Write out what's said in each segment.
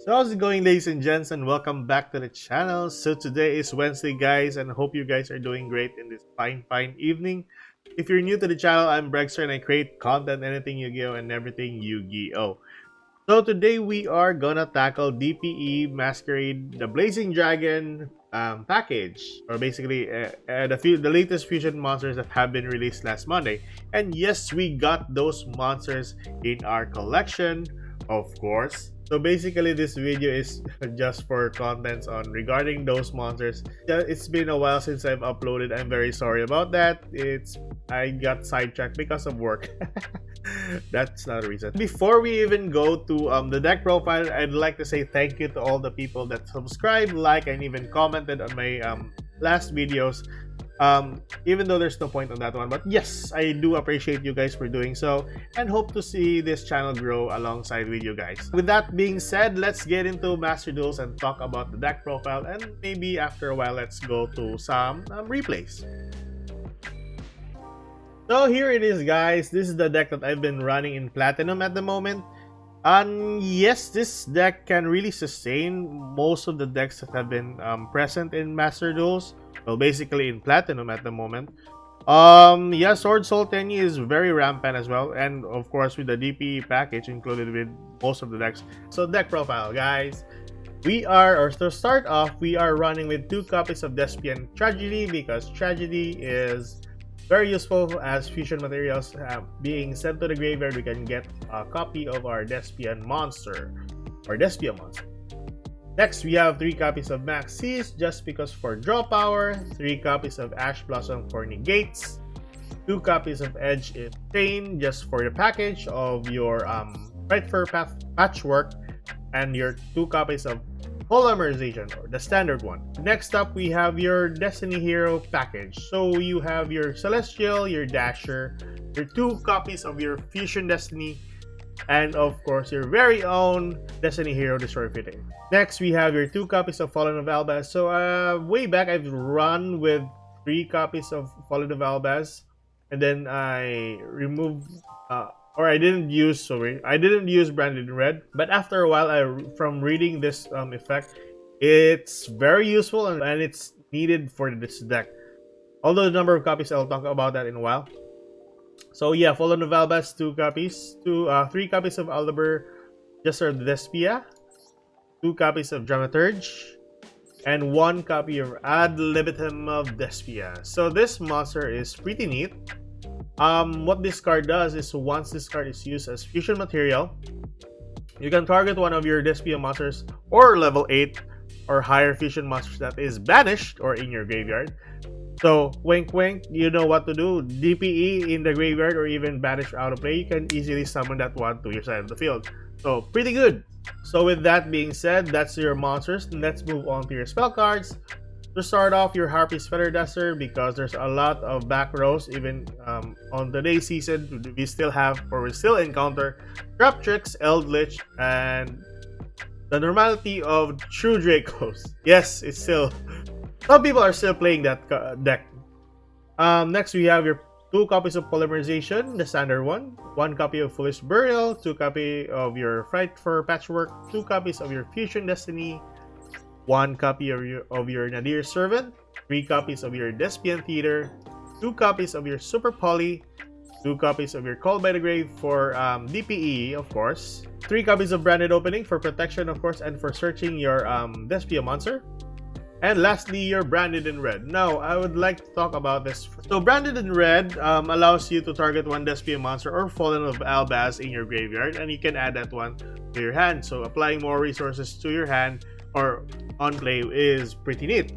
So how's it going, ladies and gents, and welcome back to the channel. So today is Wednesday, guys, and I hope you guys are doing great in this fine evening. If you're new to the channel, I'm Brexter and I create content, anything Yu-Gi-Oh and everything Yu-Gi-Oh. So today we are gonna tackle Dpe Masquerade, the Blazing Dragon package, or basically the latest fusion monsters that have been released last Monday. And yes, we got those monsters in our collection, of course. So basically, this video is just for contents on regarding those monsters. It's been a while since I've uploaded. I'm very sorry about that. I got sidetracked because of work. That's not a reason. Before we even go to the deck profile, I'd like to say thank you to all the people that subscribed, like, and even commented on my last videos. Even though there's no point on that one, but yes, I do appreciate you guys for doing so and hope to see this channel grow alongside with you guys. With that being said, let's get into Master Duels and talk about the deck profile, and maybe after a while let's go to some replays. So here it is, guys. This is the deck that I've been running in Platinum at the moment. And yes, this deck can really sustain most of the decks that have been present in Master Duels. Well, basically in Platinum at the moment. Yeah, Sword Soul Tenyi is very rampant as well, and of course with the DP package included with most of the decks. So deck profile, guys. To start off, we are running with 2 copies of Dpe And Tragedy, because Tragedy is very useful as fusion materials. Being sent to the graveyard, we can get a copy of our Dpe And monster, or Despia monster. Next, we have 3 copies of Max Seas, just because for draw power, 3 copies of Ash Blossom for negates, 2 copies of Edge in Chain, just for the package of your Right for Patchwork, and your 2 copies of Polymerization, or the standard one. Next up, we have your Destiny Hero package. So you have your Celestial, your Dasher, your 2 copies of your Fusion Destiny, and of course your very own Destiny Hero Destroy Fitting. Next, we have your 2 copies of Fallen of Albaz. So way back, I've run with 3 copies of Fallen of Albaz, and then I removed I didn't use Branded in Red. But after a while, from reading this effect, it's very useful and it's needed for this deck. Although the number of copies, I'll talk about that in a while. So yeah, Fallen of Albaz, 2 copies, 3 copies of Aldabar, just for the Despia, 2 copies of Dramaturge, and 1 copy of Ad Libitum of Despia. So this monster is pretty neat. What this card does is, once this card is used as fusion material, you can target one of your Despia monsters or level 8 or higher fusion monsters that is banished or in your graveyard. So wink wink, you know what to do. DPE in the graveyard or even banished out of play, you can easily summon that one to your side of the field. So pretty good. So with that being said, that's your monsters. Let's move on to your spell cards. To start off, your Harpy's Feather Duster, because there's a lot of back rows. Even on today's season, we still encounter Trap Tricks, Eldritch, and the normality of True Dracos. Yes, it's still, some people are still playing that deck. Next, we have your 2 copies of Polymerization, the standard one, 1 copy of Foolish Burial, 2 copy of your Fright for Patchwork, 2 copies of your Fusion Destiny, 1 copy of your Nadir Servant, 3 copies of your Despian Theater, 2 copies of your Super Poly, 2 copies of your Call by the Grave for DPE, of course, 3 copies of Branded Opening for protection, of course, and for searching your Despia monster, and lastly, your Branded in Red. Now, I would like to talk about this. So Branded in Red allows you to target 1 Despia monster or Fallen of Albaz in your graveyard, and you can add that one to your hand. So applying more resources to your hand or on play is pretty neat.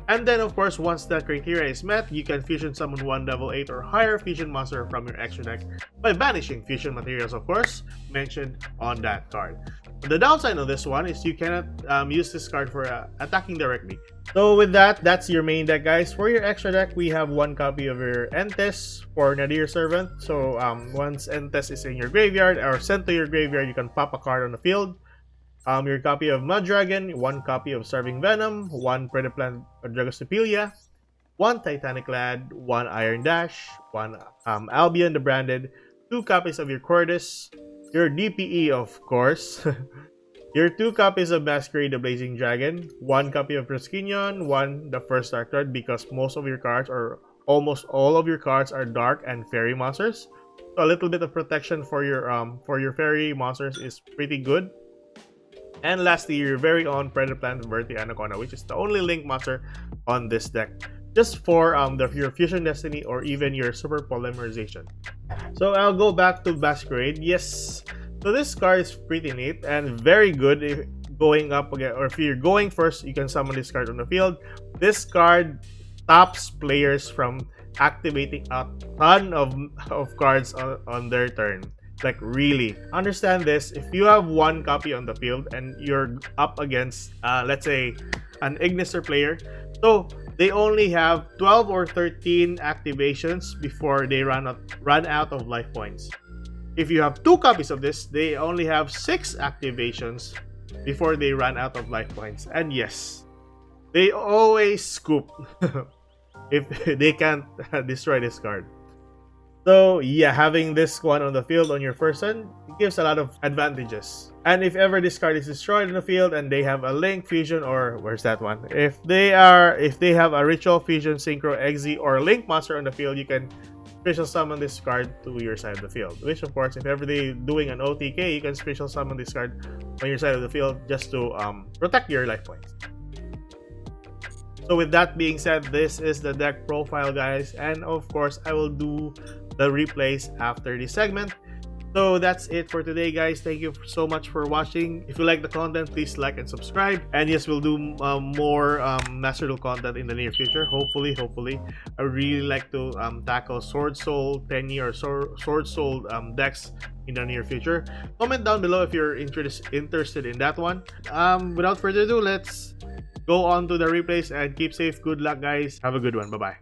And then of course, once that criteria is met, you can fusion summon 1 level 8 or higher fusion monster from your extra deck by banishing fusion materials, of course, mentioned on that card. The downside of this one is you cannot use this card for attacking directly. So with that, that's your main deck, guys. For your extra deck, we have 1 copy of your Entes for Nadir Servant. So once Entes is in your graveyard or sent to your graveyard, you can pop a card on the field. Your copy of Mud Dragon, 1 copy of Starving Venom, 1 Predaplant Dragostipelia, 1 Titanic Lad, 1 Iron Dash, 1 Albion the Branded, 2 copies of your Cordis, your DPE, of course, Your 2 copies of Masquerade the Blazing Dragon, 1 copy of Priscinion, 1 the first dark card, because most of your cards or almost all of your cards are dark and fairy monsters. So a little bit of protection for your fairy monsters is pretty good. And lastly, your very own Predaplant Verti Anaconda, which is the only link monster on this deck, just for your Fusion Destiny or even your Super Polymerization. So I'll go back to Masquerade. Yes, so this card is pretty neat and very good if going up again, or if you're going first, you can summon this card on the field. This card stops players from activating a ton of cards on their turn. Like, really, understand this: if you have 1 copy on the field and you're up against let's say an Ignister player, so they only have 12 or 13 activations before they run out of life points. If you have 2 copies of this, they only have 6 activations before they run out of life points. And yes, they always scoop if they can't destroy this card. So yeah, having this one on the field on your first turn gives a lot of advantages. And if ever this card is destroyed in the field and they have a Link, Fusion, or where's that one? If they have a Ritual, Fusion, Synchro, Exe, or Link monster on the field, you can special summon this card to your side of the field. Which of course, if ever they doing an OTK, you can special summon this card on your side of the field just to protect your life points. So with that being said, this is the deck profile, guys, and of course I will do the replays after this segment. So that's it for today, guys. Thank you so much for watching. If you like the content, please like and subscribe. And yes, we'll do more Master Duel content in the near future. Hopefully. I really like to tackle Sword Soul, Penny, or Sword Soul decks in the near future. Comment down below if you're interested in that one. Without further ado, let's go on to the replays and keep safe. Good luck, guys. Have a good one. Bye-bye.